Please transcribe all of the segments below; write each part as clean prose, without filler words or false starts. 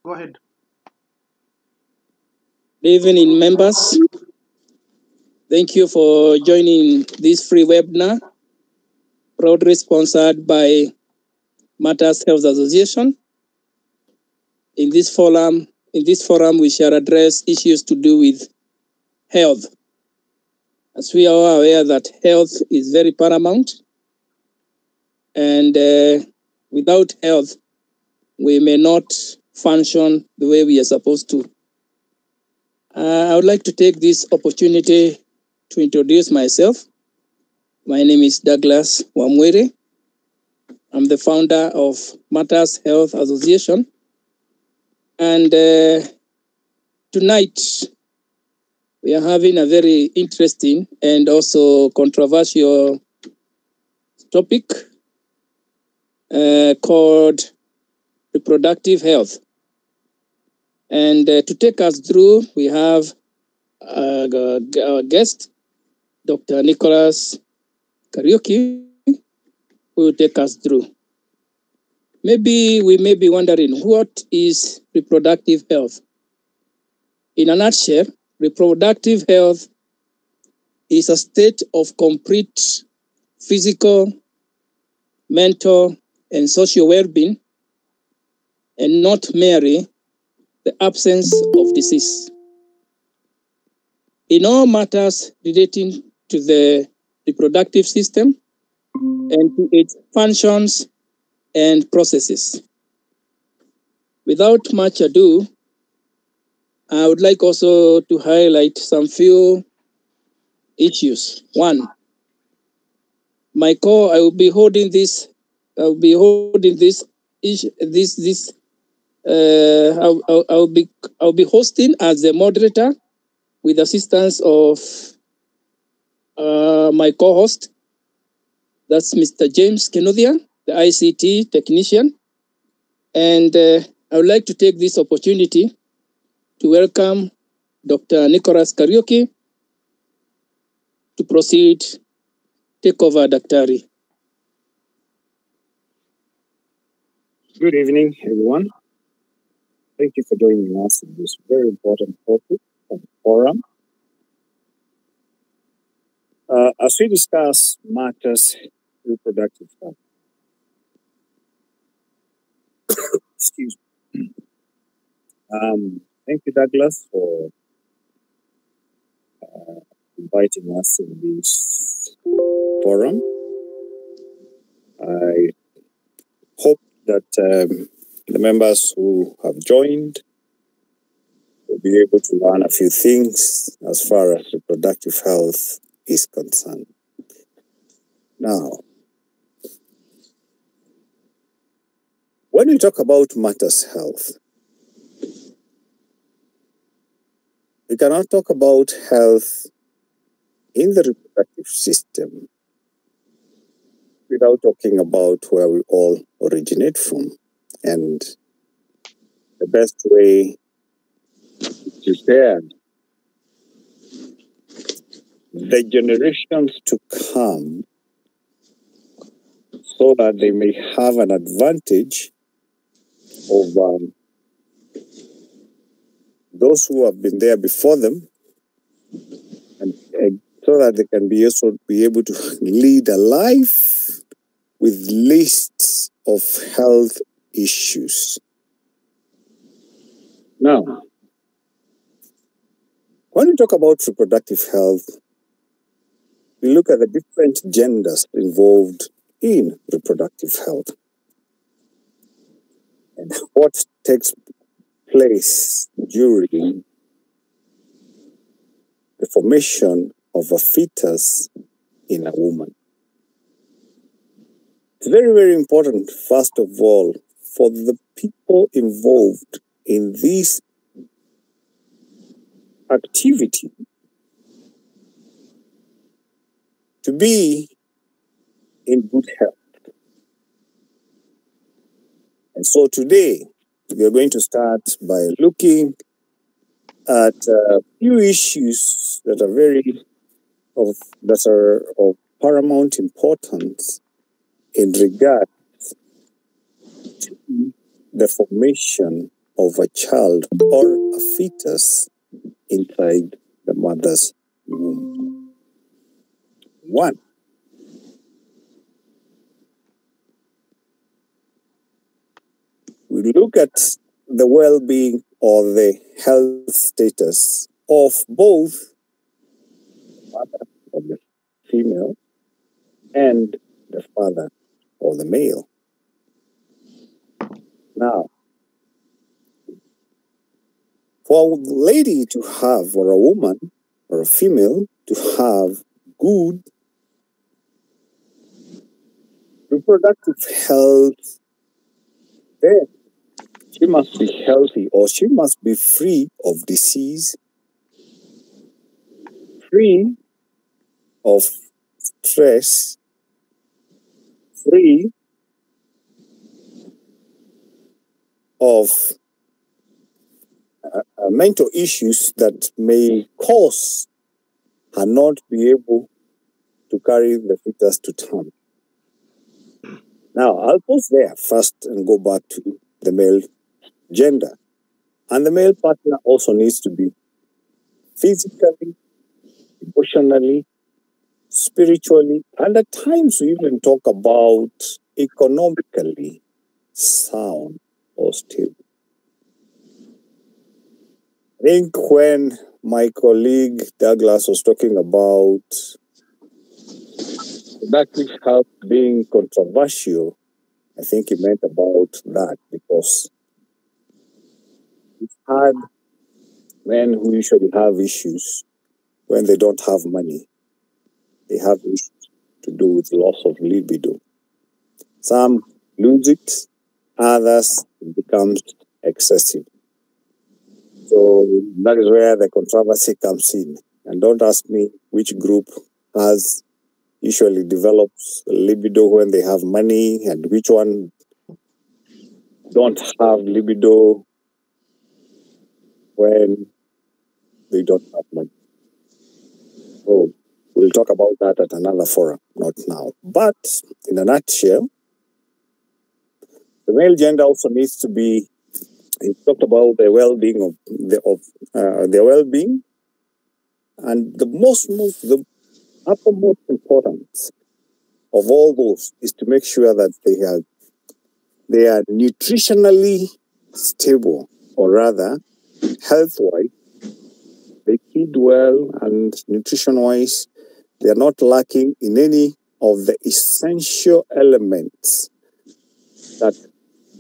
Go ahead. Good evening, members. Thank you for joining this free webinar, proudly sponsored by Matters Health Association. In this forum, we shall address issues to do with health. As we are aware that health is very paramount, and without health, we may not function the way we are supposed to. I would like to take this opportunity to introduce myself. My name is Douglas Wamwere. I'm the founder of Matters Health Association. And tonight, we are having a very interesting and also controversial topic called reproductive health. And to take us through, we have our guest, Dr. Nicholas Kariuki, who will take us through. Maybe we may be wondering, what is reproductive health? In a nutshell, reproductive health is a state of complete physical, mental, and social well-being, and not merely the absence of disease. In all matters relating to the reproductive system and to its functions and processes. Without much ado, I would like also to highlight some few issues. One, I will be holding this. I'll be hosting as the moderator with assistance of my co-host. That's Mr. James Kenuthia, the ICT technician. And I would like to take this opportunity to welcome Dr. Nicholas Kariuki to proceed. Take over, Daktari. Good evening, everyone. Thank you for joining us in this very important topic of the forum. As we discuss matters reproductive health. Excuse me. Thank you, Douglas, for inviting us in this forum. I hope that the members who have joined will be able to learn a few things as far as reproductive health is concerned. Now, when we talk about matters health, we cannot talk about health in the reproductive system without talking about where we all originate from. And the best way to prepare the generations to come so that they may have an advantage over those who have been there before them, and so that they can be able to lead a life with lists of health issues. Now, when we talk about reproductive health, we look at the different genders involved in reproductive health and what takes place during the formation of a fetus in a woman. It's very, very important, first of all, for the people involved in this activity to be in good health. And so today, we are going to start by looking at a few issues that are of paramount importance in regard to the formation of a child or a fetus inside the mother's womb. One, we look at the well-being or the health status of both the mother of the female and the father of the male. Now, for a lady to have, or a woman, or a female to have good reproductive health, then she must be healthy, or she must be free of disease, free of stress, free of mental issues that may cause her not be able to carry the fetus to term. Now, I'll pause there first and go back to the male gender. And the male partner also needs to be physically, emotionally, spiritually, and at times we even talk about economically sound or stable. I think when my colleague Douglas was talking about reproductive health being controversial, I think he meant about that, because we've had men who usually have issues when they don't have money. They have issues to do with loss of libido. Some lose it, others it becomes excessive. So that is where the controversy comes in. And don't ask me which group has usually develops libido when they have money and which one don't have libido when they don't have money. So we'll talk about that at another forum, not now. But in a nutshell, the male gender also needs to be, he talked about the well-being of their well-being, and the uppermost importance of all those is to make sure that they are nutritionally stable, or rather health-wise, they feed well, and nutrition-wise, they are not lacking in any of the essential elements that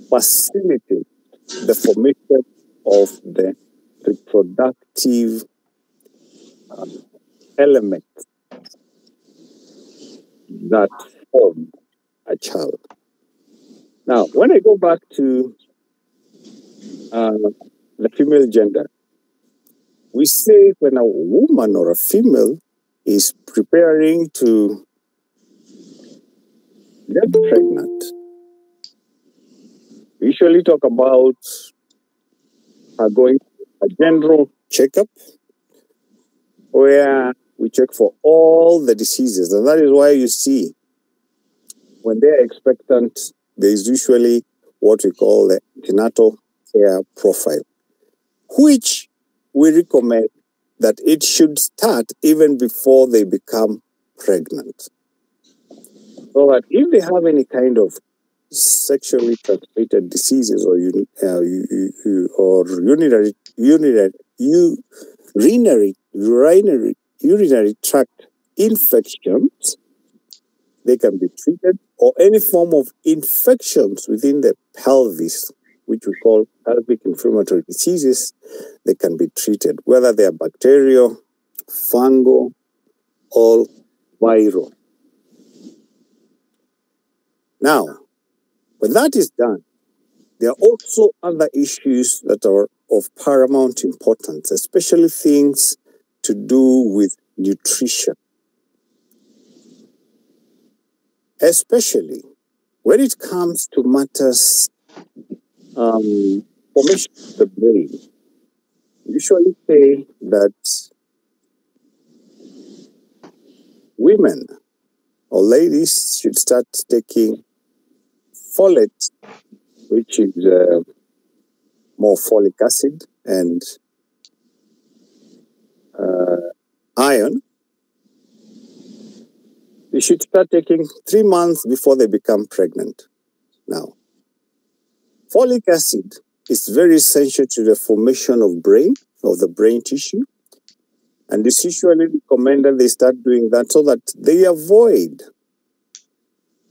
facilitate the formation of the reproductive element that form a child. Now, when I go back to the female gender, we say when a woman or a female is preparing to get pregnant, we usually talk about going a general checkup where we check for all the diseases. And that is why you see when they're expectant, there is usually what we call the antenatal care profile, which we recommend that it should start even before they become pregnant. So that if they have any kind of sexually transmitted diseases or urinary tract infections, they can be treated, or any form of infections within the pelvis, which we call pelvic inflammatory diseases, they can be treated, whether they are bacterial, fungal, or viral. Now, when that is done, there are also other issues that are of paramount importance, especially things to do with nutrition. Especially when it comes to matters formation of the brain. We usually say that women or ladies should start taking folate, which is more folic acid and iron, you should start taking 3 months before they become pregnant. Now, folic acid is very essential to the formation of the brain tissue. And it's usually recommended they start doing that so that they avoid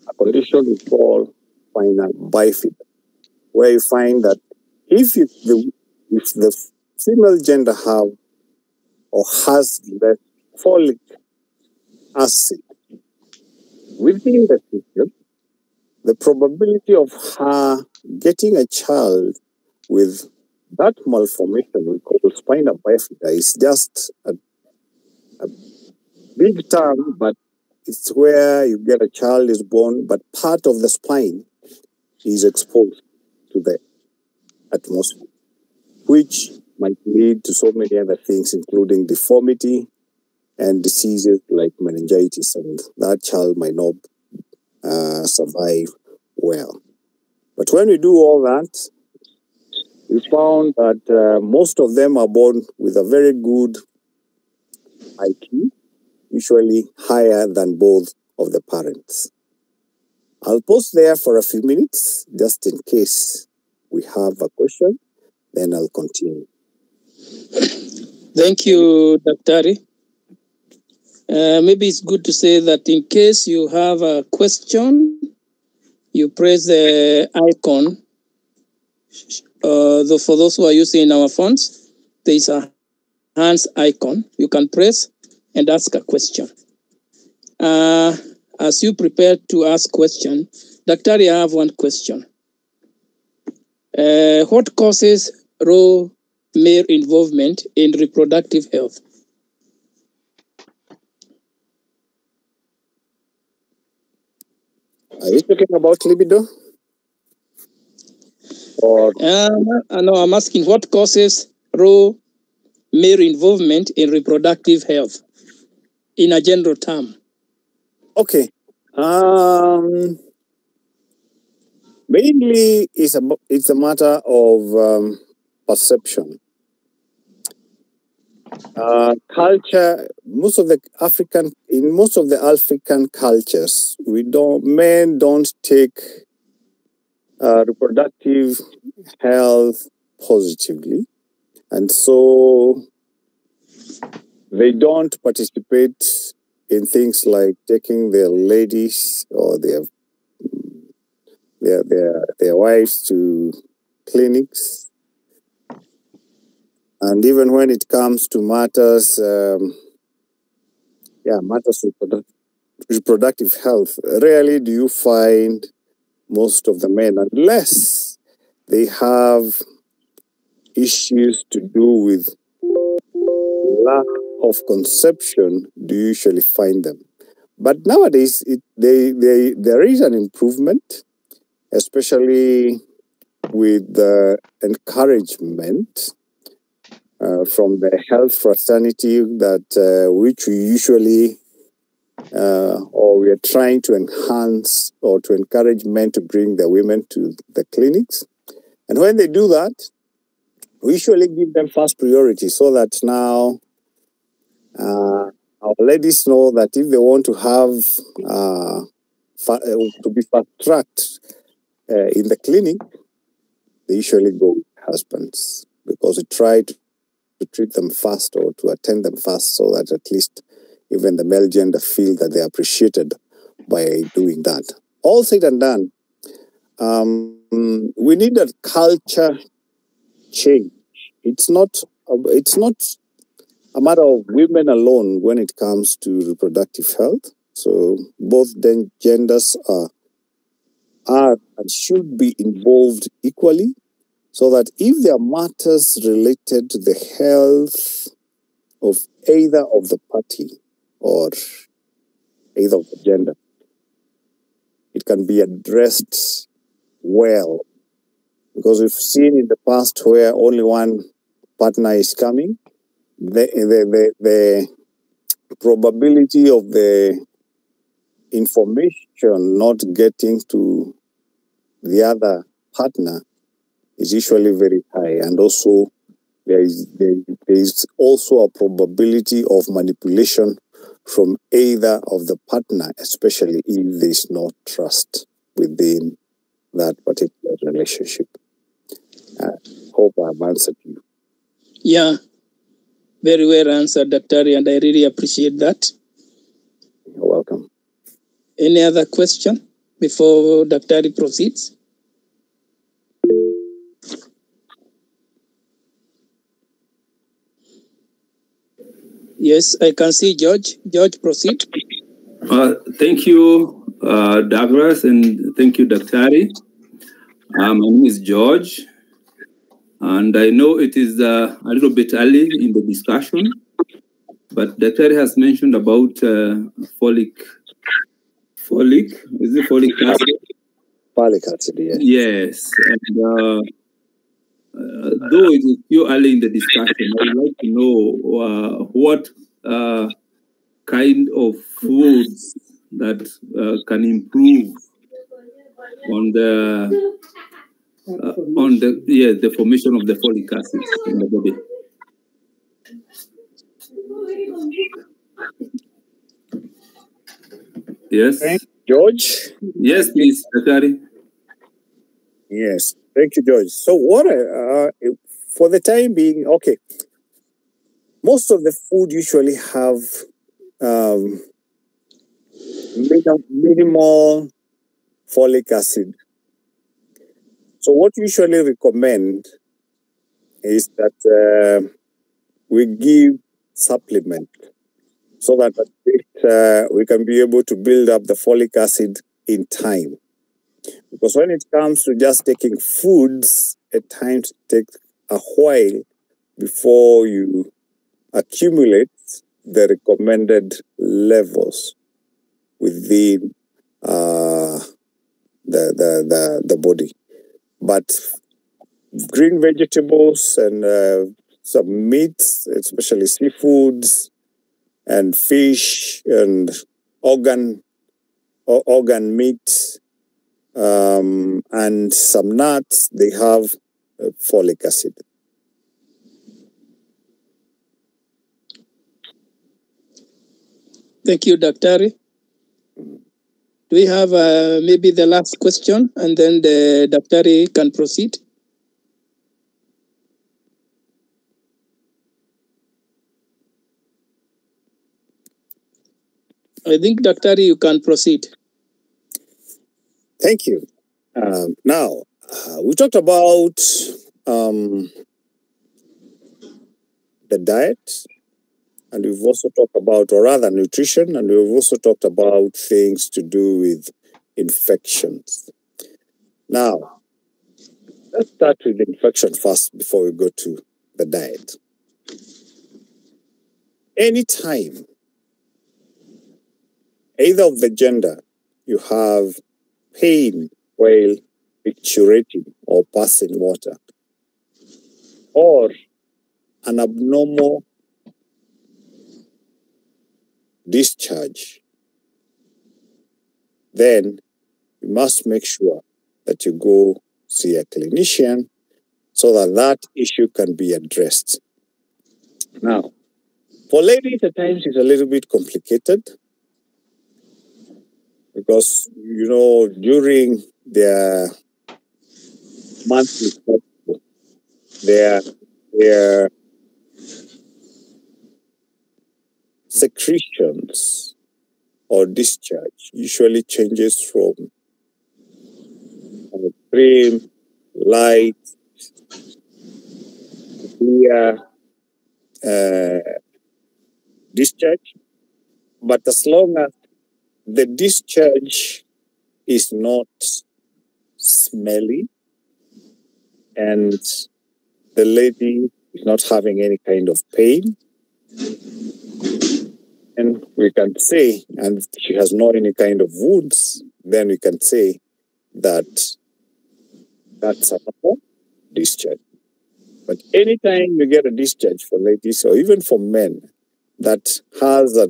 a condition we call spinal bifida, where you find that if the female gender have or has less folic acid within the system, the probability of her getting a child with that malformation we call spinal bifida is just a big term, but it's where you get a child is born, but part of the spine is exposed to the atmosphere, which might lead to so many other things, including deformity and diseases like meningitis, and that child might not survive well. But when we do all that, we found that most of them are born with a very good IQ, usually higher than both of the parents. I'll pause there for a few minutes, just in case we have a question, then I'll continue. Thank you, Dr. Maybe it's good to say that in case you have a question, you press the icon. For those who are using our phones, there is a hands icon. You can press and ask a question. As you prepare to ask question, Dr. I have one question. What causes raw male involvement in reproductive health? Are you talking about libido? Or no, I'm asking what causes raw male involvement in reproductive health in a general term. Okay. Mainly, it's a matter of perception. Culture. In most of the African cultures, men don't take reproductive health positively, and so they don't participate in things like taking their ladies or their wives to clinics. And even when it comes to matters reproductive health, rarely do you find most of the men, unless they have issues to do with lack of conception, do you usually find them. But nowadays, there is an improvement, especially with the encouragement from the health fraternity that which we usually or we are trying to enhance or to encourage men to bring their women to the clinics. And when they do that, we usually give them first priority, so that now our ladies know that if they want to have to be fast-tracked in the clinic, they usually go with husbands, because we try to treat them fast or to attend them fast, so that at least even the male gender feel that they are appreciated by doing that. All said and done, we need a culture change. It's not a matter of women alone when it comes to reproductive health. So both genders are and should be involved equally, so that if there are matters related to the health of either of the party or either of the gender, it can be addressed well. Because we've seen in the past where only one partner is coming, the probability of the information not getting to the other partner is usually very high, and also there is also a probability of manipulation from either of the partner, especially if there is no trust within that particular relationship. Hope I have answered you. Yeah, very well answered, Dr. And I really appreciate that. You're welcome. Any other question before Dr. proceeds? Yes, I can see George. George, proceed. Thank you, Douglas, and thank you, Daktari. My name is George, and I know it is a little bit early in the discussion, but Daktari has mentioned about folic, is it folic acid? Folic acid, yes. Yes, and though it is still early in the discussion, I would like to know what kind of foods that can improve on the formation of the folic acid in the body. Yes. Thank you, George. Yes, please, Daktari. Yes, thank you, George. So what, for the time being, okay, most of the food usually have minimal folic acid. So what we usually recommend is that we give supplement so that we can be able to build up the folic acid in time. Because when it comes to just taking foods, at times it takes a while before you accumulate the recommended levels within the body. But green vegetables and some meats, especially seafoods and fish and organ meat, and some nuts, they have folic acid. Thank you, Daktari. Do we have maybe the last question, and then the Daktari can proceed? I think, Daktari, you can proceed. Thank you. Now, we talked about the diet, and we've also talked about, or rather, nutrition, and we've also talked about things to do with infections. Now, let's start with the infection first before we go to the diet. Anytime, either of the gender, you have pain while micturating or passing water, or an abnormal discharge, then you must make sure that you go see a clinician so that that issue can be addressed. Now, for ladies, at times it's a little bit complicated because, you know, during their monthly cycle, their secretions or discharge usually changes from cream, light, clear discharge. But as long as the discharge is not smelly and the lady is not having any kind of pain, and we can say, and she has not any kind of wounds, then we can say that that's a normal discharge. But anytime you get a discharge for ladies or even for men that has a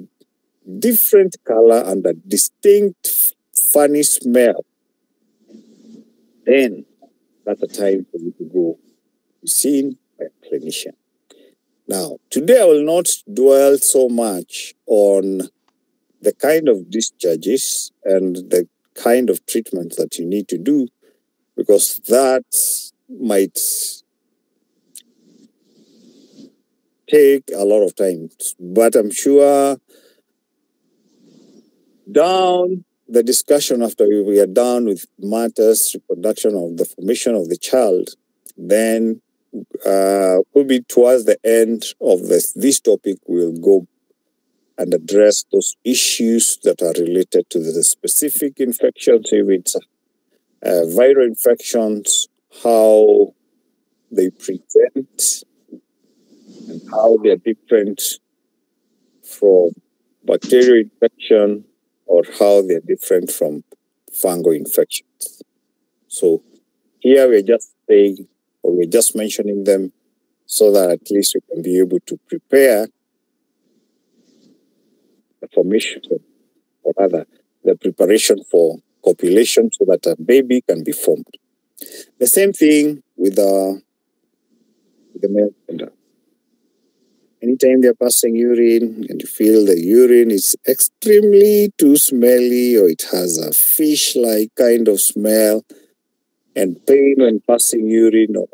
different color and a distinct funny smell, then that's a time for you to go be seen by a clinician. Now, today I will not dwell so much on the kind of discharges and the kind of treatment that you need to do, because that might take a lot of time. But I'm sure down the discussion, after we are done with matters, reproduction of the formation of the child, then will be towards the end of this topic, we'll go and address those issues that are related to the specific infections, if it's viral infections, how they present, and how they are different from bacterial infection, or how they are different from fungal infections. So here we're just saying, or we're just mentioning them so that at least we can be able to prepare the formation, or rather the preparation for copulation so that a baby can be formed. The same thing with the male gender. Anytime they're passing urine and you feel the urine is extremely too smelly, or it has a fish-like kind of smell, and pain when passing urine, or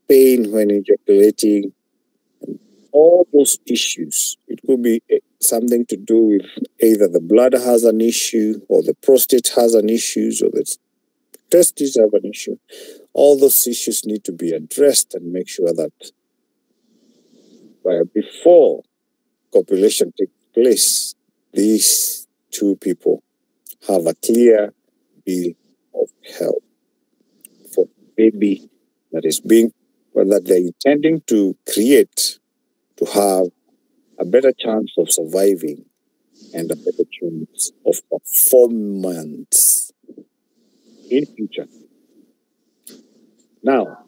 pain when ejaculating, all those issues, it could be something to do with either the bladder has an issue, or the prostate has an issue, or the testes have an issue. All those issues need to be addressed and make sure that before copulation takes place, these two people have a clear bill of health for the baby that is being, or that they're intending to create, to have a better chance of surviving and a better chance of performance in future. Now,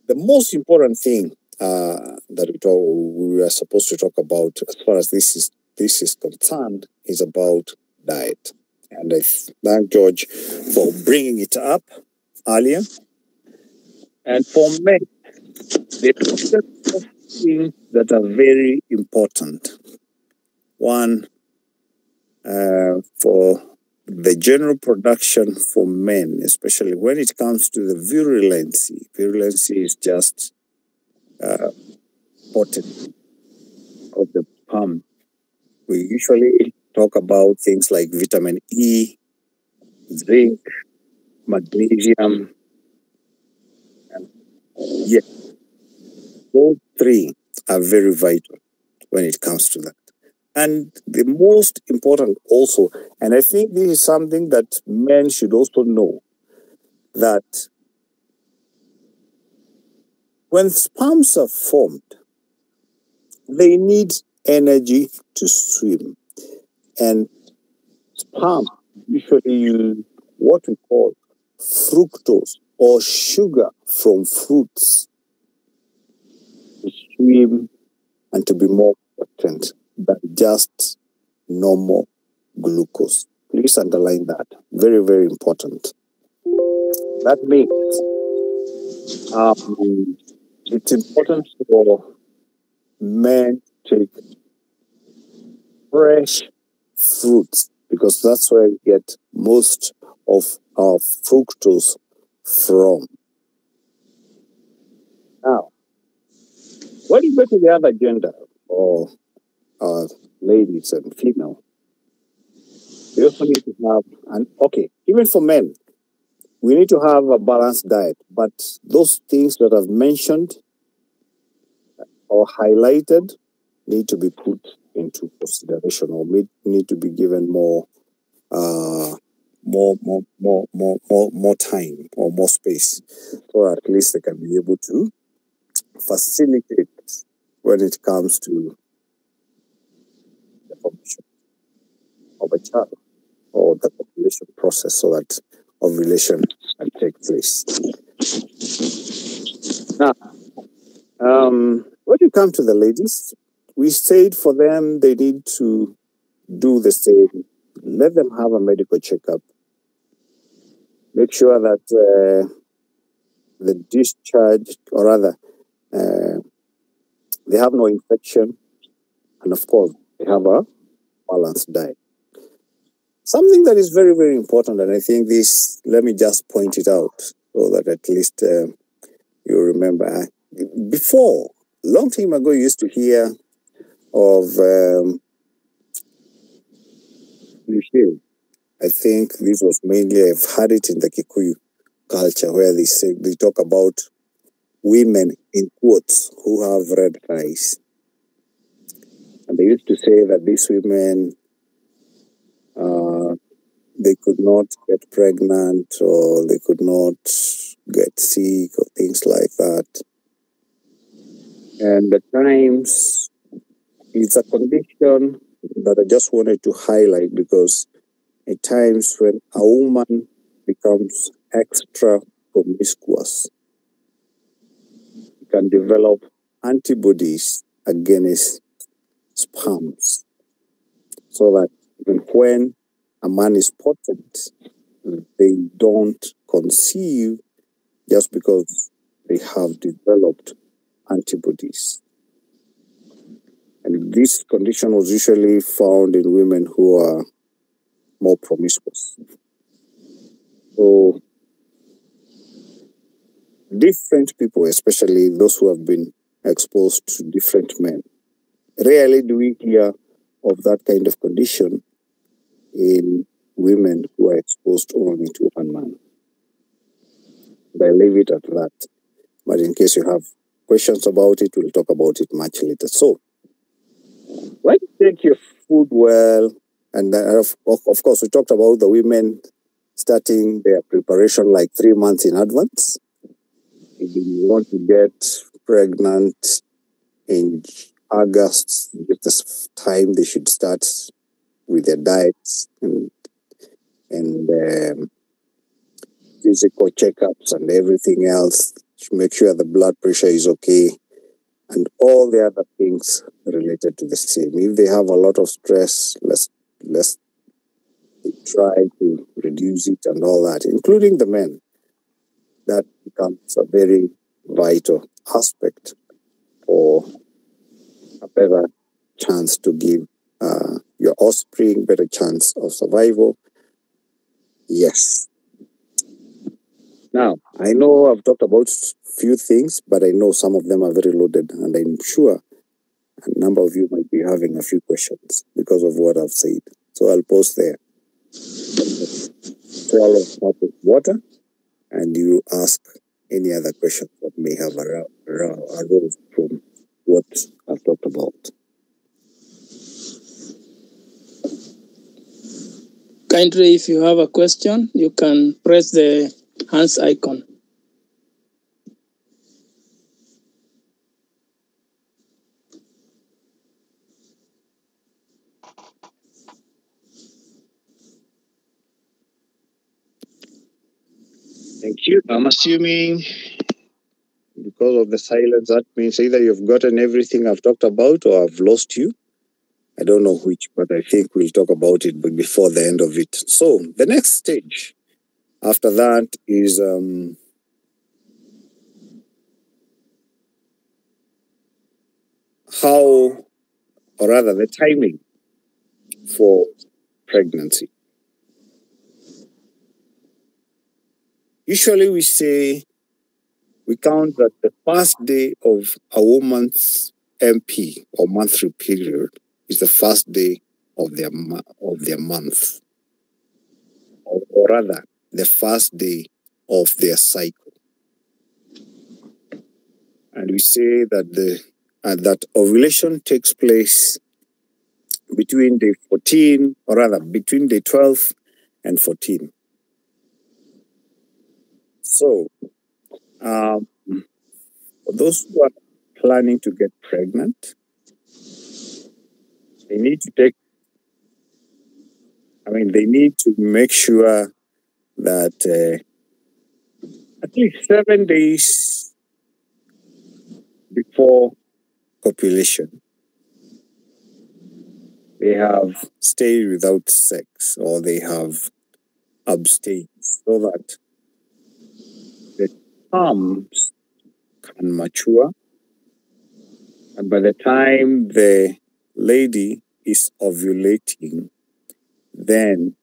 the most important thing that we are supposed to talk about, as far as this is concerned, is about diet. And I thank George for bringing it up earlier. And for men, there are things that are very important. One, for the general production for men, especially when it comes to the virulency. Virulency is just potency of the sperm. We usually talk about things like vitamin E, zinc, magnesium, and yes, those three are very vital when it comes to that. And the most important also, and I think this is something that men should also know, that when sperms are formed, they need energy to swim. And sperm usually use what we call fructose, or sugar from fruits, to swim and to be more potent than just normal glucose. Please underline that. Very, very important. That means it's important for men to take fresh fruits, because that's where we get most of our fructose from. Now, when you go to the other gender, or ladies and female, we also need to have even for men, we need to have a balanced diet. But those things that I've mentioned or highlighted need to be put into consideration, or need to be given more time, or more space, so at least they can be able to facilitate when it comes to the formation of a child, or the population process, so that ovulation can take place. Now, when you come to the ladies, we said for them they need to do the same. Let them have a medical checkup make sure that the discharge, or rather, they have no infection, and of course, they have a balanced diet. Something that is very, very important, and I think this, let me just point it out so that at least you remember. Before, long time ago, you used to hear of I think this was mainly, I've heard it in the Kikuyu culture, where they talk about women in quotes who have red eyes. And they used to say that these women, they could not get pregnant, or they could not get sick, or things like that. And at times, it's a condition that I just wanted to highlight, because at times when a woman becomes extra promiscuous, she can develop antibodies against sperms, so that even when a man is potent, they don't conceive just because they have developed antibodies. And this condition was usually found in women who are more promiscuous. So different people, especially those who have been exposed to different men, rarely do we hear of that kind of condition in women who are exposed only to one man. I leave it at that. But in case you have questions about it, we'll talk about it much later. So, when you take your food well, and of course, we talked about the women starting their preparation like 3 months in advance. If you want to get pregnant in August, this time they should start with their diets and physical checkups and everything else to make sure the blood pressure is okay, and all the other things related to the same. If they have a lot of stress, let's try to reduce it and all that, including the men. That becomes a very vital aspect for a better chance to give your offspring better chance of survival. Yes. Now, I know I've talked about few things, but I know some of them are very loaded, and I'm sure a number of you might be having a few questions because of what I've said. So I'll pause there. Swallow a cup of water, and you ask any other questions that may have arose from what I've talked about. Kindly, if you have a question, you can press the hands icon. Thank you. I'm assuming because of the silence, that means either you've gotten everything I've talked about or I've lost you. I don't know which, but I think we'll talk about it before the end of it. So the next stage after that is how, or rather the timing for pregnancy. Usually we count that the first day of a woman's MP or monthly period is the first day of their month, or rather the first day of their cycle. And we say that that ovulation takes place between day 14, or rather between day 12 and 14. So, for those who are planning to get pregnant, they need to make sure that at least 7 days before copulation, they have stayed without sex, or they have abstained, so that sperms can mature, and by the time the lady is ovulating, then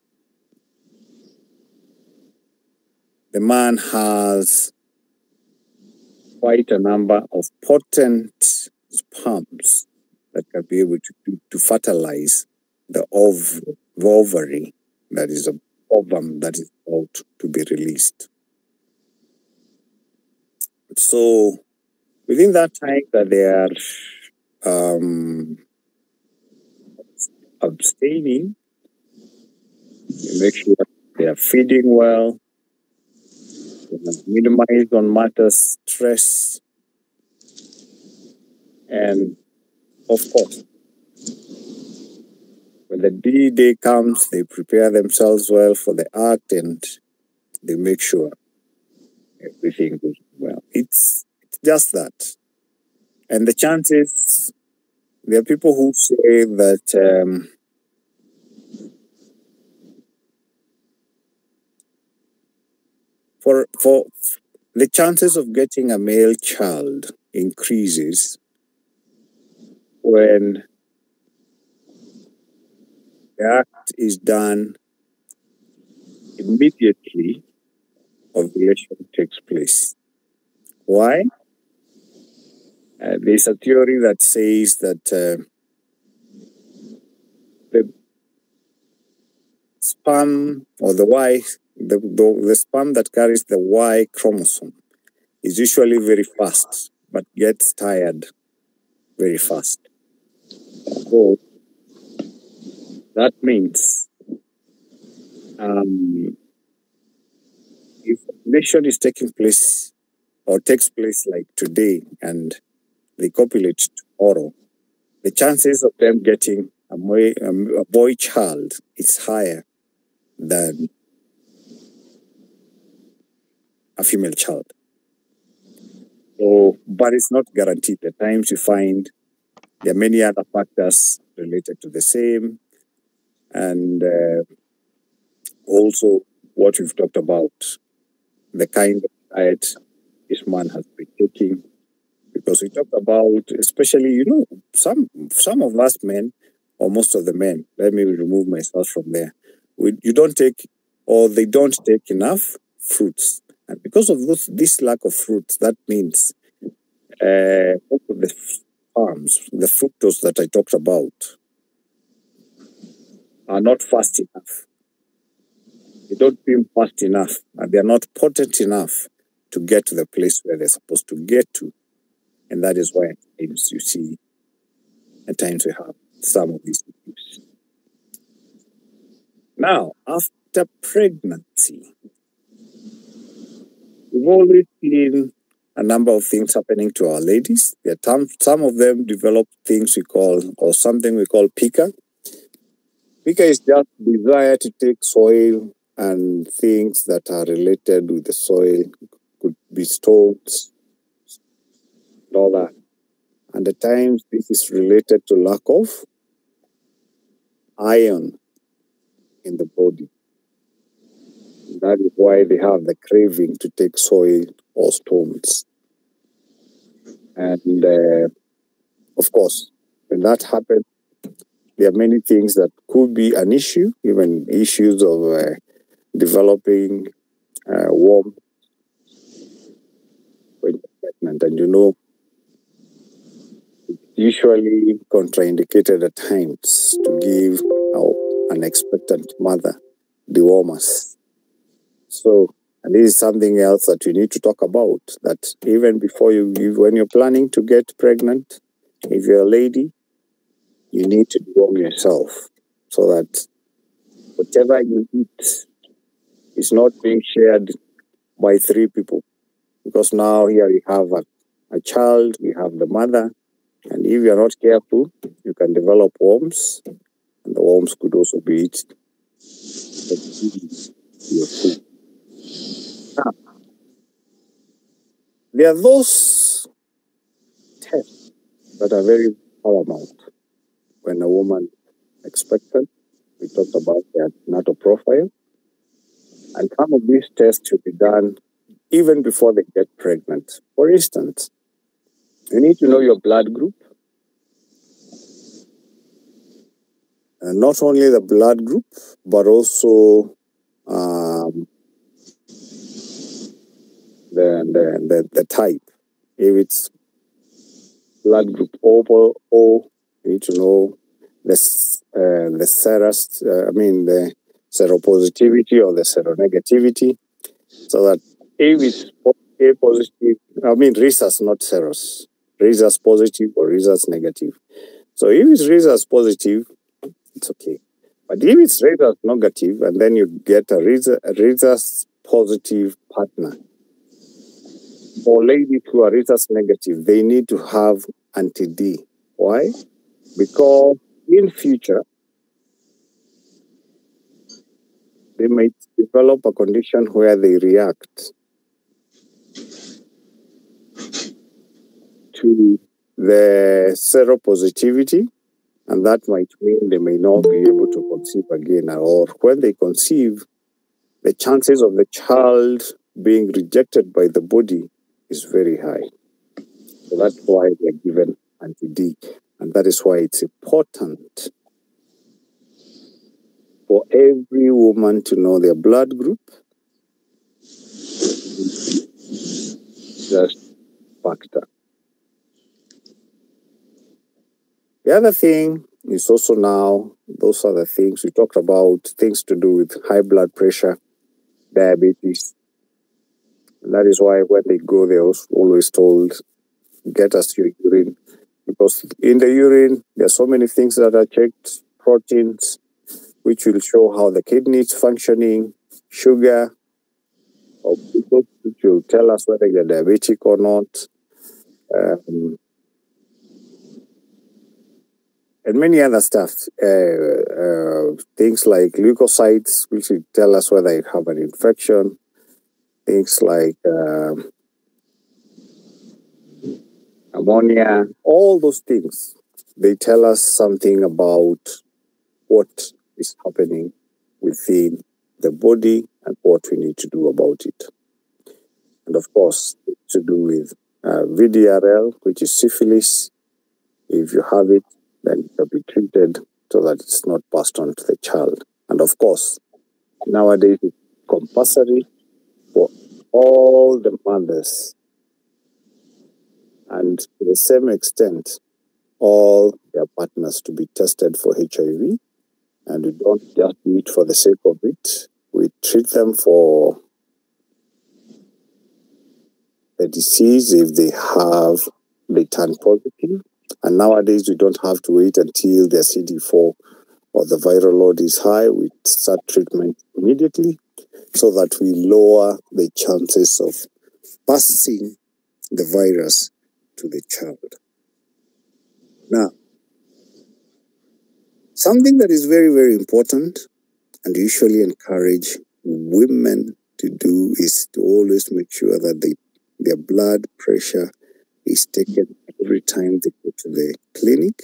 the man has quite a number of potent sperms that can be able to fertilize the ovary, that is a ovum that is about to be released. So within that time that they are abstaining, you make sure they are feeding well, minimize on matters stress, and of course, when the D-Day comes, they prepare themselves well for the act and they make sure everything goes well. It's just that. And the chances, there are people who say that for the chances of getting a male child increases when the act is done immediately ovulation takes place. Why? There's a theory that says that the sperm or the Y, the sperm that carries the Y chromosome is usually very fast, but gets tired very fast. So that means if ovulation is taking place or takes place like today and they copulate tomorrow, the chances of them getting a boy child is higher than a female child. So, but it's not guaranteed. At times you find there are many other factors related to the same, and also what we've talked about, the kind of diet this man has been taking. Because we talked about, especially, some of us men, or most of the men, let me remove myself from there, you don't take, or they don't take enough fruits. And because of this lack of fruits, that means most of the farms, the fructose that I talked about, are not fast enough. They don't swim fast enough, and they're not potent enough to get to the place where they're supposed to get to. And that is why at times you see, at times we have some of these issues. Now, after pregnancy, we've always seen a number of things happening to our ladies. There are some of them develop things we call, or something we call pica. Pica is just desire to take soil and things that are related with the soil, could be stones, and all that. And at times this is related to lack of iron in the body. That is why they have the craving to take soil or stones. And of course, when that happens, there are many things that could be an issue, even issues of developing warmth when you're pregnant. And it's usually contraindicated at times to give an expectant mother dewormers. So, and this is something else that you need to talk about, that even before when you're planning to get pregnant, if you're a lady, you need to deworm yourself so that whatever you eat is not being shared by 3 people. Because now here you have a child, you have the mother, and if you're not careful, you can develop worms, and the worms could also be eaten. Your food. Now, there are those tests that are very paramount when a woman expected. We talked about the antenatal profile. And some of these tests should be done even before they get pregnant. For instance, you need to know your blood group. And not only the blood group, but also the type. If it's blood group O, you need to know the seropositivity or the seronegativity, so that if it's A positive, rhesus, not seros, rhesus positive or rhesus negative. So if it's rhesus positive, it's okay. But if it's rhesus negative, and then you get a rhesus positive partner, for ladies who are rhesus negative, they need to have anti-D. Why? Because in future, they might develop a condition where they react to the seropositivity, and that might mean they may not be able to conceive again, or when they conceive, the chances of the child being rejected by the body is very high. So that's why they're given anti-D. And that is why it's important for every woman to know their blood group. Just factor. The other thing is also now, those are the things we talked about, things to do with high blood pressure, diabetes. And that is why when they go, they're always told, get us your urine. Because in the urine, there are so many things that are checked, proteins, which will show how the kidney is functioning, sugar, or glucose, which will tell us whether you're diabetic or not. And many other stuff, things like leukocytes, which will tell us whether you have an infection, things like ammonia, all those things, they tell us something about what is happening within the body and what we need to do about it. And of course, it's to do with VDRL, which is syphilis. If you have it, then it can be treated so that it's not passed on to the child. And of course, nowadays it's compulsory for all the mothers, and to the same extent, all their partners to be tested for HIV. And we don't just do it for the sake of it. We treat them for the disease if they turn positive. And nowadays, we don't have to wait until their CD4 or the viral load is high. We start treatment immediately so that we lower the chances of passing the virus to the child. Now, something that is very, very important and usually encourage women to do is to always make sure that their blood pressure is taken every time they go to the clinic.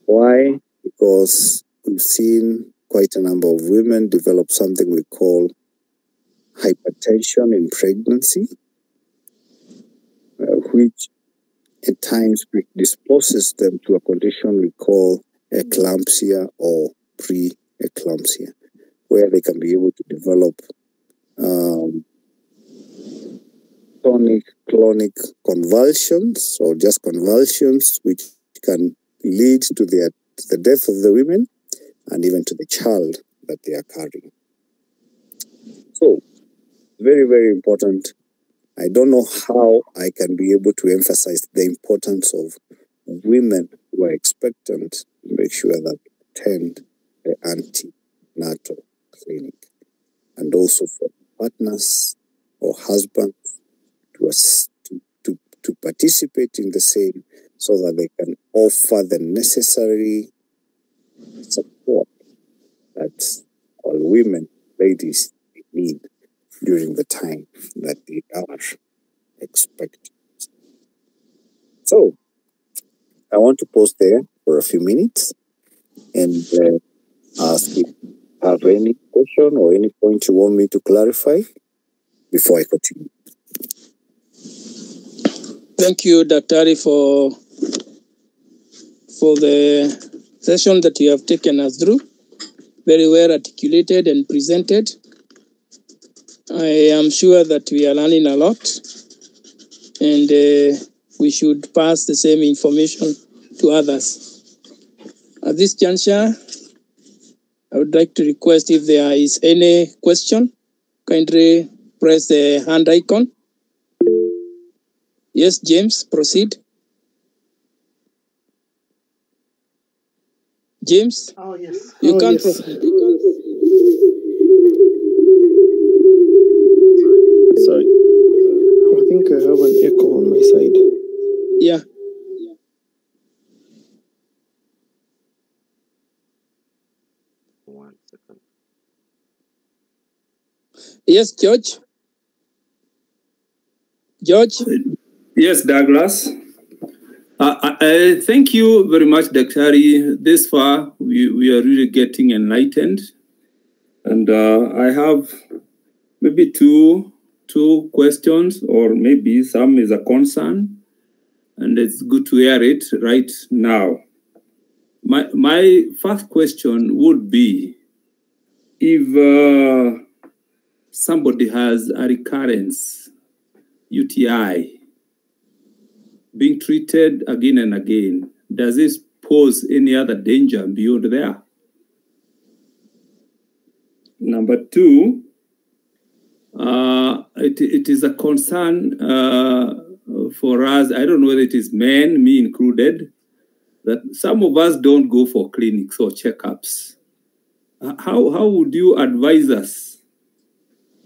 Why? Because we've seen quite a number of women develop something we call hypertension in pregnancy, which at times predisposes them to a condition we call eclampsia or pre-eclampsia, where they can be able to develop clonic convulsions or just convulsions, which can lead to the death of the women and even to the child that they are carrying. So, very, very important. I don't know how I can be able to emphasize the importance of women who are expectant to make sure that they attend the antenatal clinic, and also for partners or husbands to participate in the same, so that they can offer the necessary support that all women, ladies, need during the time that they are expected. So, I want to pause there for a few minutes and ask if you have any question or any point you want me to clarify. before I continue. Thank you, Dr. Ari, for the session that you have taken us through. Very well articulated and presented. I am sure that we are learning a lot, and we should pass the same information to others. At this juncture, I would like to request if there is any question, kindly press the hand icon. Yes, James, proceed. James? Oh, yes. You can't proceed. Sorry. I think I have an echo on my side. Yeah. One second. Yes, George? George? Yes, Douglas. Thank you very much, Dr. Ari. This far, we are really getting enlightened. And I have maybe two questions, or maybe some is a concern. And it's good to hear it right now. My first question would be, if somebody has a recurrence UTI being treated again and again, does this pose any other danger beyond there? Number two, it is a concern for us. I don't know whether it is men, me included, that some of us don't go for clinics or checkups. How would you advise us?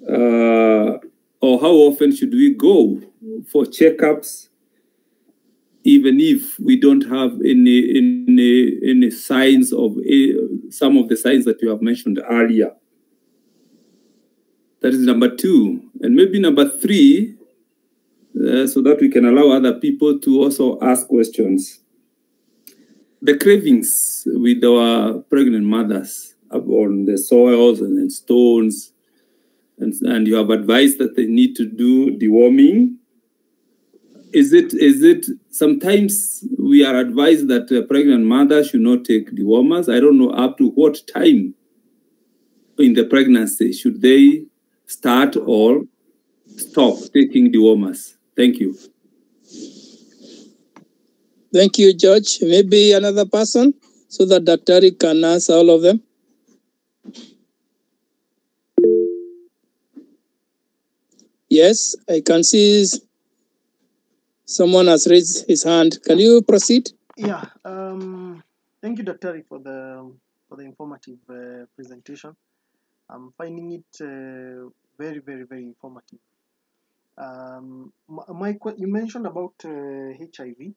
Or how often should we go for checkups, even if we don't have any signs of some of the signs that you have mentioned earlier? That is number two. And maybe number three, so that we can allow other people to also ask questions. The cravings with our pregnant mothers on the soils and stones, and you have advised that they need to do deworming. Is it sometimes we are advised that a pregnant mother should not take dewormers? I don't know up to what time in the pregnancy should they start or stop taking dewormers. Thank you. Thank you, George. Maybe another person so that Dr. Ari can answer all of them. Yes, I can see someone has raised his hand. Can you proceed? Yeah. Thank you, Dr. Ari, for the informative presentation. I'm finding it very, very, very informative. You mentioned about HIV,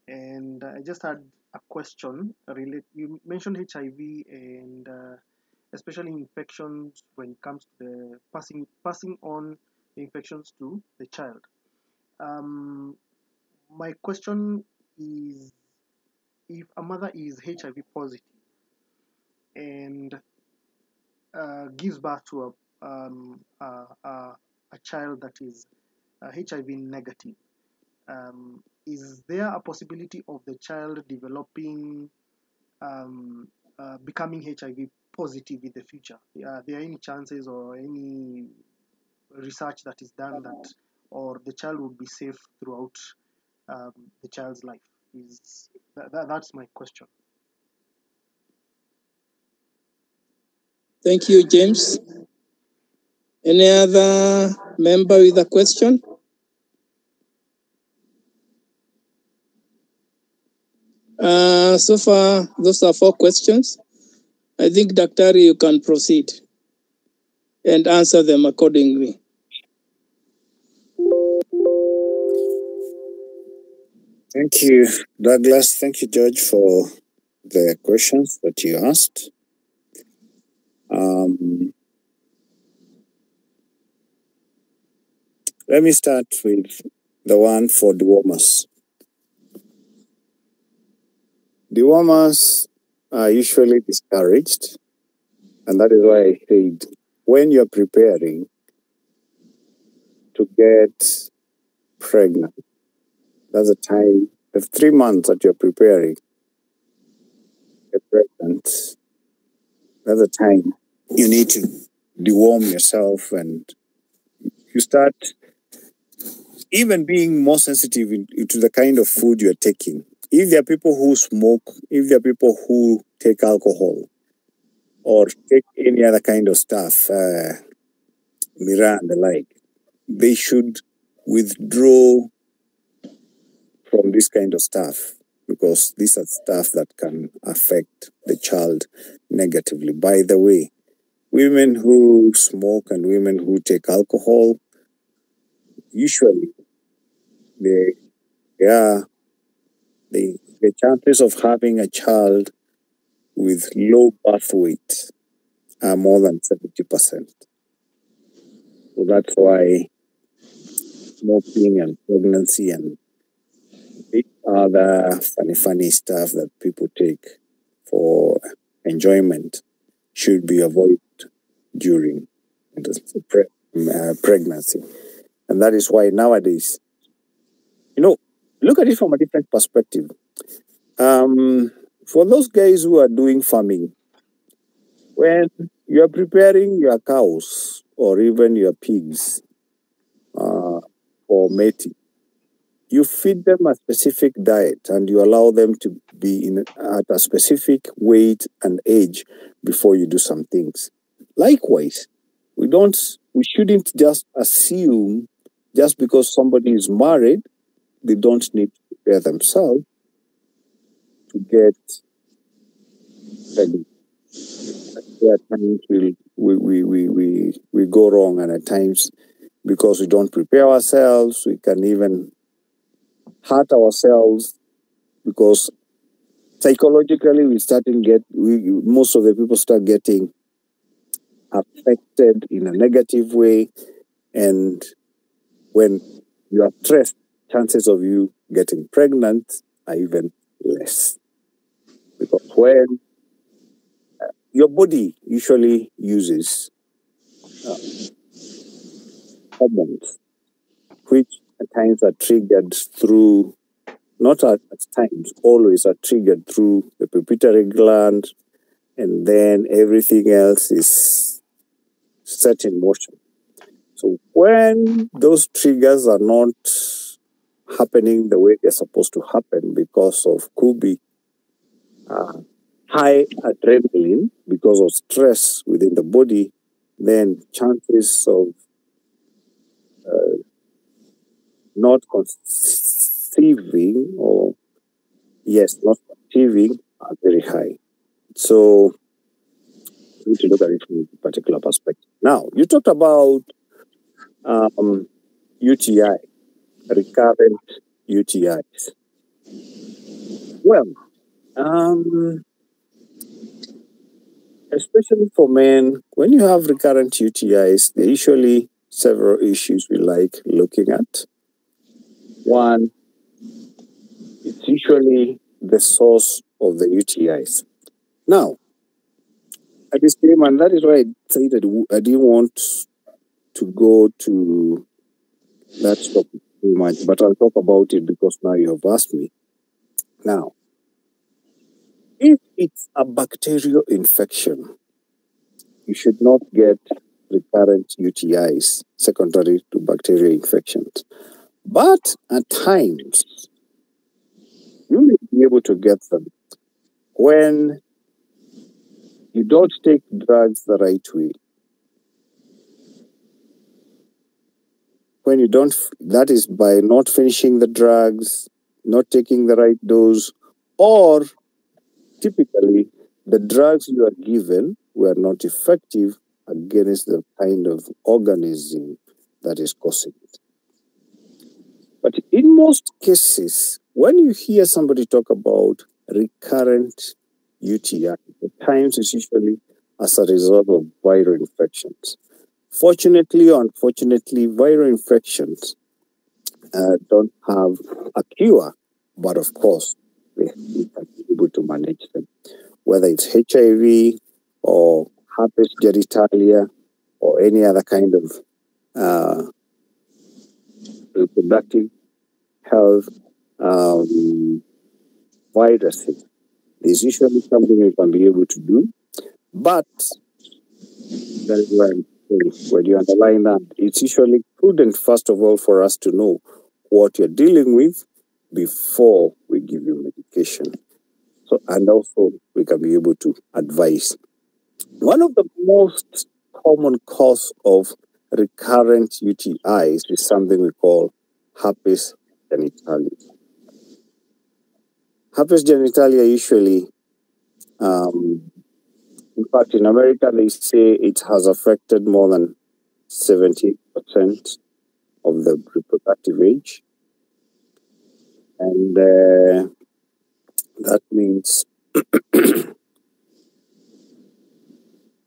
and I just had a question related. You mentioned HIV and especially infections when it comes to the passing on the infections to the child. My question is, if a mother is HIV positive and gives birth to a child that is HIV negative, is there a possibility of the child developing, becoming HIV positive in the future? Are there any chances or any research that is done that, or the child would be safe throughout the child's life? That's my question. Thank you, James. Any other member with a question? So far, those are 4 questions. I think, Dr. Ari, you can proceed and answer them accordingly. Thank you, Douglas. Thank you, George, for the questions that you asked. Let me start with the one for dewormers. Dewormers are usually discouraged, and that is why I said when you're preparing, to get pregnant, that's the time, the 3 months that you're preparing to get pregnant, that's the time you need to deworm yourself, and you start even being more sensitive to the kind of food you're taking. If there are people who smoke, if there are people who take alcohol or take any other kind of stuff, Mira and the like, they should withdraw from this kind of stuff, because these are stuff that can affect the child negatively. By the way, women who smoke and women who take alcohol, usually the chances of having a child with low birth weight are more than 70%. So that's why smoking and pregnancy and other funny stuff that people take for enjoyment should be avoided during the pregnancy. And that is why nowadays, look at it from a different perspective. For those guys who are doing farming, when you are preparing your cows or even your pigs for mating, you feed them a specific diet and you allow them to be at a specific weight and age before you do some things. Likewise, we shouldn't just assume just because somebody is married, they don't need to prepare themselves to get pregnant. At times we go wrong, and at times because we don't prepare ourselves, we can even hurt ourselves, because psychologically most of the people start getting affected in a negative way, and when you are stressed, chances of you getting pregnant are even less, because when your body usually uses hormones, which at times are triggered through, not at times, always are triggered through the pituitary gland, and then everything else is set in motion. So when those triggers are not happening the way they're supposed to happen, because of could be high adrenaline, because of stress within the body, then chances of not conceiving not conceiving are very high. So we need to look at it from a particular perspective. Now, you talked about UTI, recurrent UTIs. Well, especially for men, when you have recurrent UTIs, there are usually several issues we like looking at. One, it's usually the source of the UTIs. Now, at this time, and that is why I said that I didn't want to go to that topic too much, but I'll talk about it because now you have asked me. Now, if it's a bacterial infection, you should not get recurrent UTIs secondary to bacterial infections. But at times, you may be able to get them when you don't take drugs the right way. When you don't, that is by not finishing the drugs, not taking the right dose, or typically the drugs you are given were not effective against the kind of organism that is causing it. But in most cases, when you hear somebody talk about recurrent UTI, at times it's usually as a result of viral infections. Fortunately or unfortunately, viral infections don't have a cure, but of course, we can be able to manage them. Whether it's HIV or herpes genitalia or any other kind of reproductive health viruses. It's usually something you can be able to do, but that is why I'm saying, when you underline that, it's usually prudent, first of all, for us to know what you're dealing with before we give you medication. So, and also we can be able to advise. One of the most common cause of recurrent UTIs is something we call herpes genitalia. Herpes genitalia usually, in fact, in America, they say it has affected more than 70% of the reproductive age. And that means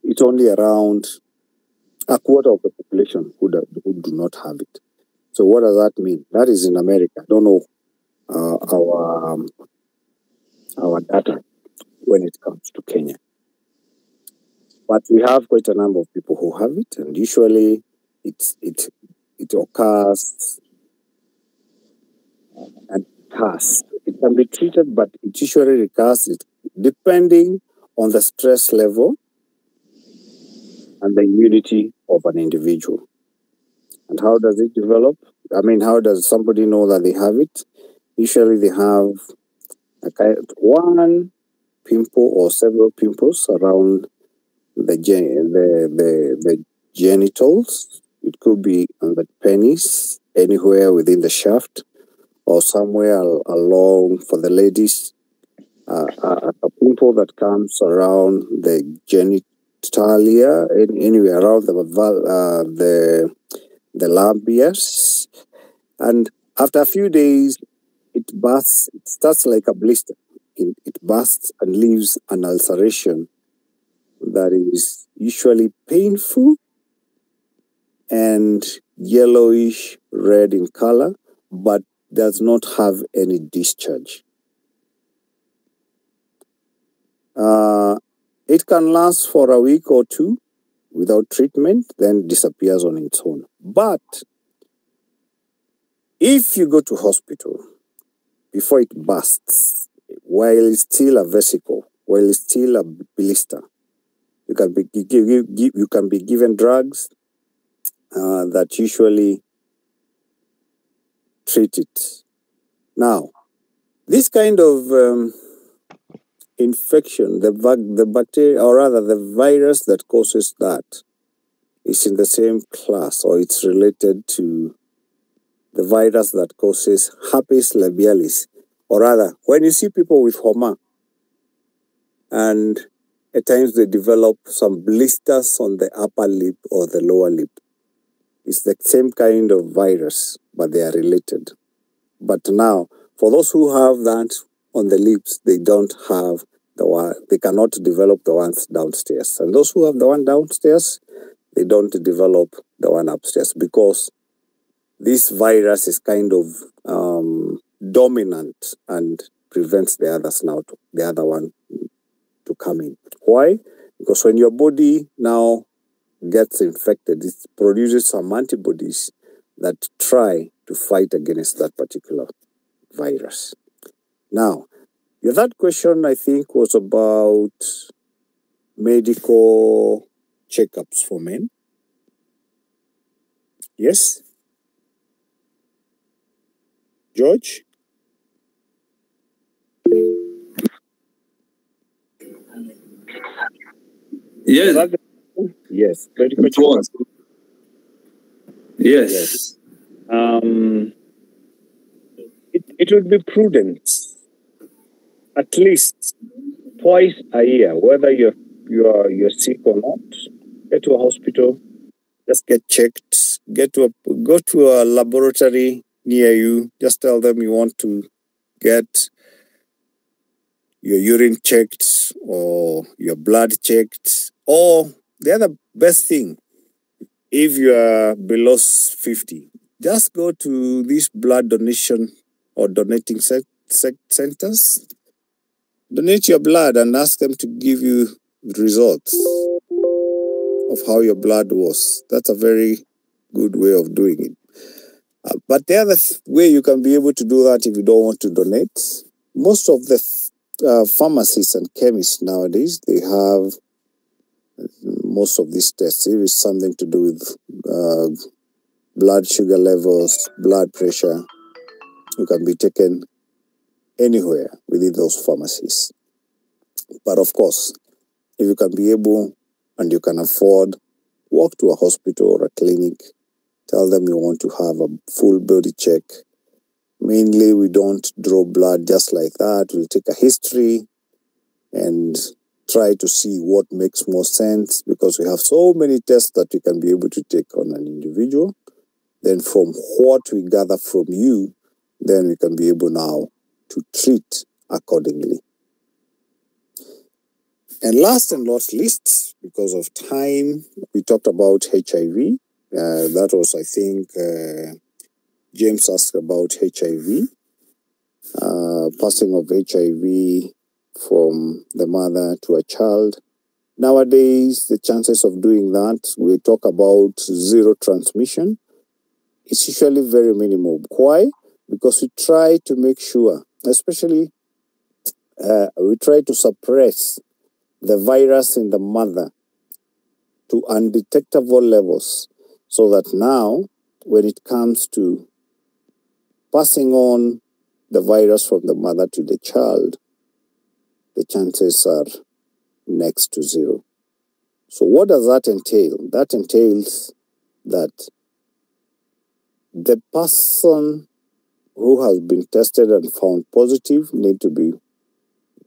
it's only around a quarter of the population who do not have it. So what does that mean? That is in America. I don't know our data when it comes to Kenya. But we have quite a number of people who have it, and usually it occurs and recurs. It can be treated, but it usually recurs depending on the stress level and the immunity of an individual. And how does it develop? I mean, how does somebody know that they have it? Usually they have one pimple or several pimples around the genitals. It could be on the penis, anywhere within the shaft, or somewhere along, for the ladies, a pimple that comes around the genitalia, anywhere around the labias, and after a few days, it bursts. It starts like a blister. It bursts and leaves an ulceration that is usually painful and yellowish red in color, but does not have any discharge. It can last for a week or two without treatment, then disappears on its own. But if you go to hospital before it bursts, while it's still a vesicle, while it's still a blister, you can be given drugs that usually treat it. Now, this kind of infection, the bacteria, or rather the virus that causes that, is in the same class, or it's related to the virus that causes herpes labialis. Or rather, when you see people with homa, and at times they develop some blisters on the upper lip or the lower lip, it's the same kind of virus, but they are related. But now, for those who have that on the lips, they don't have the one, they cannot develop the ones downstairs. And those who have the one downstairs, they don't develop the one upstairs, because this virus is kind of dominant and prevents the other one to come in. Why? Because when your body now gets infected, it produces some antibodies that try to fight against that particular virus. Now, your third question, I think, was about medical checkups for men. Yes? George? Yes. Yes. Medical It was. checkups. Yes. It would be prudent, at least twice a year, whether you're sick or not. Get to a hospital, just get checked. Go to a laboratory near you. Just tell them you want to get your urine checked or your blood checked. Or the other best thing, if you are below 50, just go to these blood donation or donating centers. Donate your blood and ask them to give you results of how your blood was. That's a very good way of doing it. But the other way you can be able to do that if you don't want to donate, most of the pharmacists and chemists nowadays, they have most of these tests. If it's something to do with blood sugar levels, blood pressure, you can be taken anywhere within those pharmacies. But of course, if you can be able and you can afford, walk to a hospital or a clinic, tell them you want to have a full body check. Mainly, we don't draw blood just like that. We'll take a history and try to see what makes more sense, because we have so many tests that we can be able to take on an individual. Then from what we gather from you, then we can be able now to treat accordingly. And last and not least, because of time, we talked about HIV. That was, I think, James asked about HIV. Passing of HIV from the mother to a child. Nowadays, the chances of doing that, we talk about zero transmission. It's usually very minimal. Why? Because we try to make sure, especially we try to suppress the virus in the mother to undetectable levels, so that now, when it comes to passing on the virus from the mother to the child, the chances are next to zero. So what does that entail? That entails that the person who has been tested and found positive need to be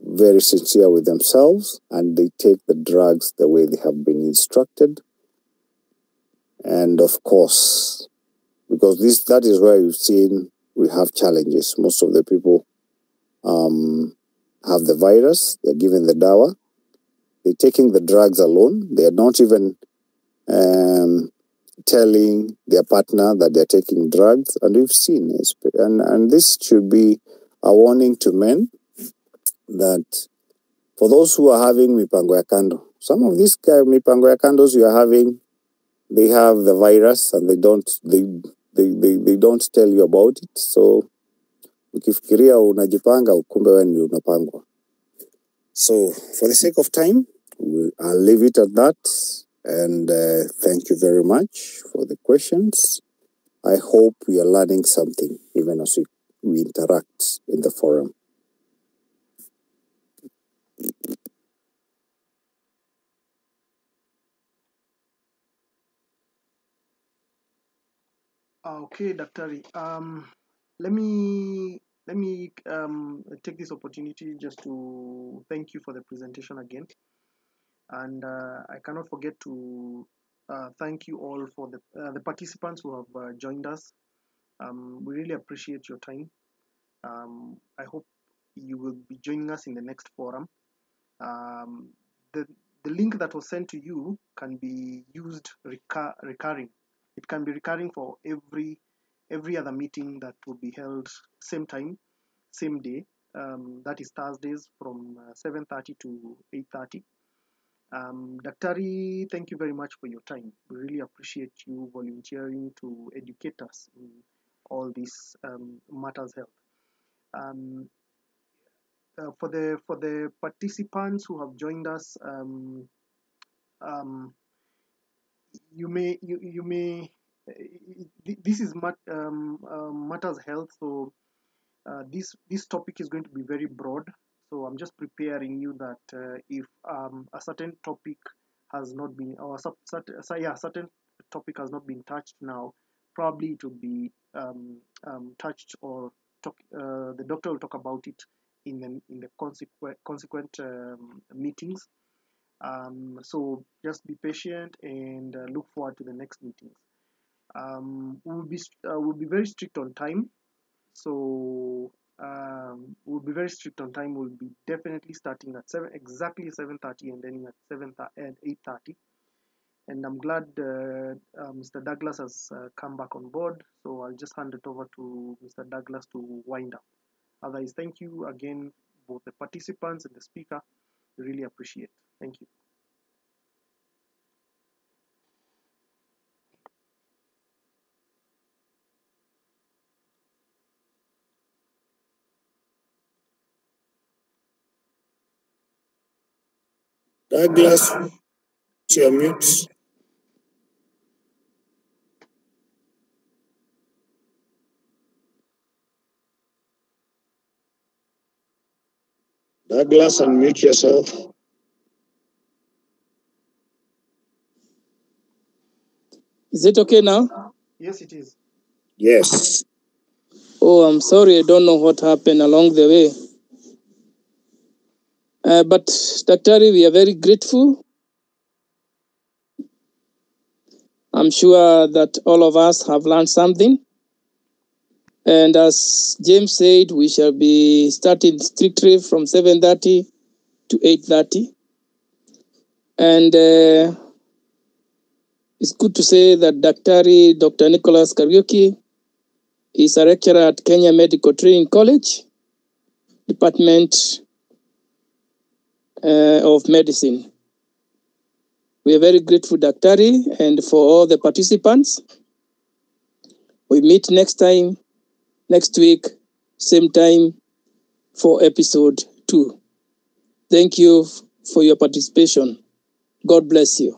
very sincere with themselves, and they take the drugs the way they have been instructed. And of course, because that is where we've seen we have challenges. Most of the people have the virus, they're given the dawa, they're taking the drugs alone, they are not even telling their partner that they're taking drugs. And we've seen this, and this should be a warning to men, that for those who are having mipango ya kando, some of these mipango ya kandos you are having, they have the virus and they don't tell you about it. So ukifikiria unajipanga, ukumbe wewe ndio unapangwa. So for the sake of time, I'll leave it at that. And thank you very much for the questions. I hope we are learning something even as we interact in the forum. Okay, Daktari. Let me take this opportunity just to thank you for the presentation again, and I cannot forget to thank you all for the participants who have joined us. We really appreciate your time. I hope you will be joining us in the next forum. The link that was sent to you can be used recurring. It can be recurring for every other meeting that will be held same time, same day. That is Thursdays from 7:30 to 8:30. Daktari, thank you very much for your time. We really appreciate you volunteering to educate us in all these matters health. For the participants who have joined us, you may this is matters health, so this topic is going to be very broad. So I'm just preparing you that if a certain topic has not been, or certain topic has not been touched now, probably it will be touched or the doctor will talk about it in the consequent meetings. So just be patient and look forward to the next meetings. We'll be very strict on time. So we'll be very strict on time. We'll be definitely starting at exactly 7:30 and ending at 8:30. And I'm glad Mr. Douglas has come back on board. So I'll just hand it over to Mr. Douglas to wind up. Otherwise, thank you again, both the participants and the speaker. We really appreciate it. Thank you. Douglas, you're mute. Douglas, unmute yourself. Is it okay now? Yes, it is. Yes. Oh, I'm sorry. I don't know what happened along the way. But Daktari, we are very grateful. I'm sure that all of us have learned something. And as James said, we shall be starting strictly from 7:30 to 8:30. And it's good to say that Dr. Nicholas Kariuki is a lecturer at Kenya Medical Training College, Department of Medicine. We are very grateful, Daktari, and for all the participants. We meet next week, same time, for episode 2. Thank you for your participation. God bless you.